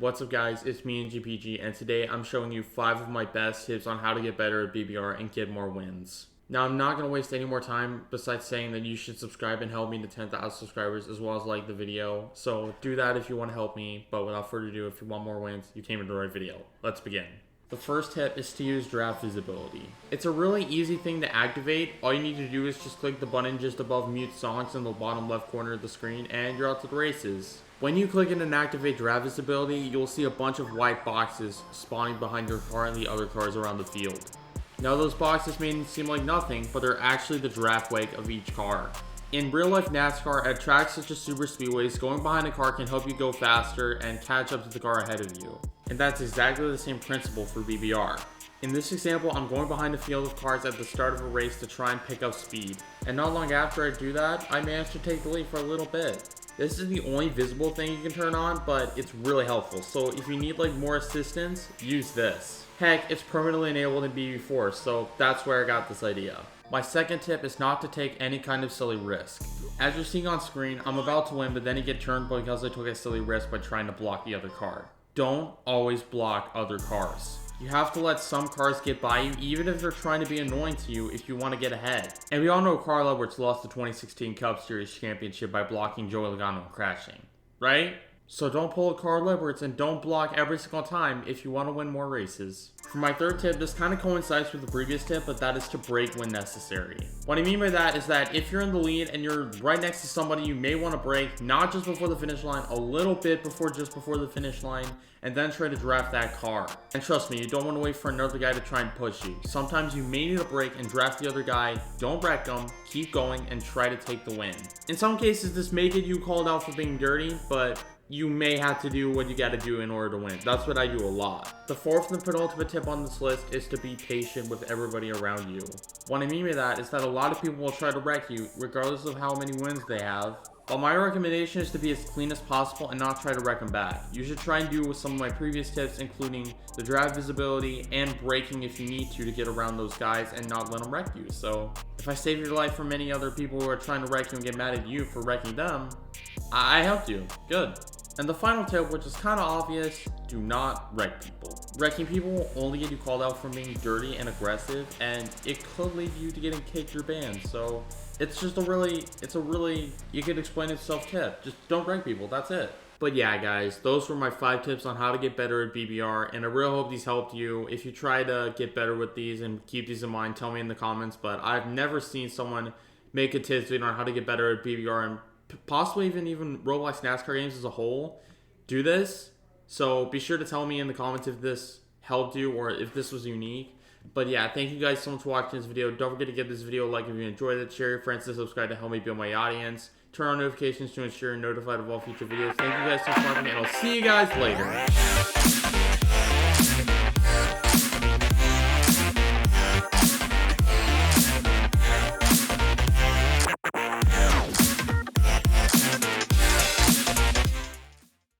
What's up guys, it's me NGPG, and today I'm showing you 5 of my best tips on how to get better at BBR and get more wins. Now I'm not going to waste any more time besides saying that you should subscribe and help me to 10,000 subscribers, as well as like the video. So do that if you want to help me, but without further ado, if you want more wins, you came to the right video. Let's begin. The first tip is to use draft visibility. It's a really easy thing to activate. All you need to do is just click the button just above mute songs in the bottom left corner of the screen and you're out to the races. When you click it and activate draft visibility, you'll see a bunch of white boxes spawning behind your car and the other cars around the field. Now those boxes may seem like nothing, but they're actually the draft wake of each car. In real life NASCAR, at tracks such as super speedways, going behind a car can help you go faster and catch up to the car ahead of you. And that's exactly the same principle for BBR. In this example, I'm going behind a field of cars at the start of a race to try and pick up speed. And not long after I do that, I managed to take the lead for a little bit. This is the only visible thing you can turn on, but it's really helpful. So if you need like more assistance, use this. Heck, it's permanently enabled in BB4, so that's where I got this idea. My second tip is not to take any kind of silly risk. As you're seeing on screen, I'm about to win, but then you get turned because I took a silly risk by trying to block the other car. Don't always block other cars. You have to let some cars get by you, even if they're trying to be annoying to you, if you want to get ahead. And we all know Carl Edwards lost the 2016 Cup Series Championship by blocking Joey Logano and crashing, right? So don't pull a Carl Edwards and don't block every single time if you want to win more races. For my third tip, this kind of coincides with the previous tip, but that is to brake when necessary. What I mean by that is that if you're in the lead and you're right next to somebody, you may want to brake, not just before the finish line, a little bit just before the finish line, and then try to draft that car. And trust me, you don't want to wait for another guy to try and push you. Sometimes you may need a brake and draft the other guy, don't wreck them, keep going, and try to take the win. In some cases, this may get you called out for being dirty, but you may have to do what you got to do in order to win. That's what I do a lot. The fourth and penultimate tip on this list is to be patient with everybody around you. What I mean by that is that a lot of people will try to wreck you regardless of how many wins they have. While my recommendation is to be as clean as possible and not try to wreck them back. You should try and do with some of my previous tips, including the draft visibility and braking if you need to get around those guys and not let them wreck you. So if I save your life from many other people who are trying to wreck you and get mad at you for wrecking them, I helped you. Good. And the final tip, which is kind of obvious, do not wreck people. Wrecking people will only get you called out for being dirty and aggressive, and it could lead you to getting kicked or banned. So it's a really, you could explain itself tip. Just don't wreck people, that's it. But yeah guys, those were my 5 tips on how to get better at BBR, and I really hope these helped you. If you try to get better with these and keep these in mind, tell me in the comments, but I've never seen someone make a tip video on how to get better at BBR and possibly even Roblox NASCAR games as a whole do this. So be sure to tell me in the comments if this helped you or if this was unique. But yeah, thank you guys so much for watching this video. Don't forget to give this video a like if you enjoyed it, share your friends to subscribe to help me build my audience, turn on notifications to ensure you're notified of all future videos. Thank you guys so much for watching, and I'll see you guys later.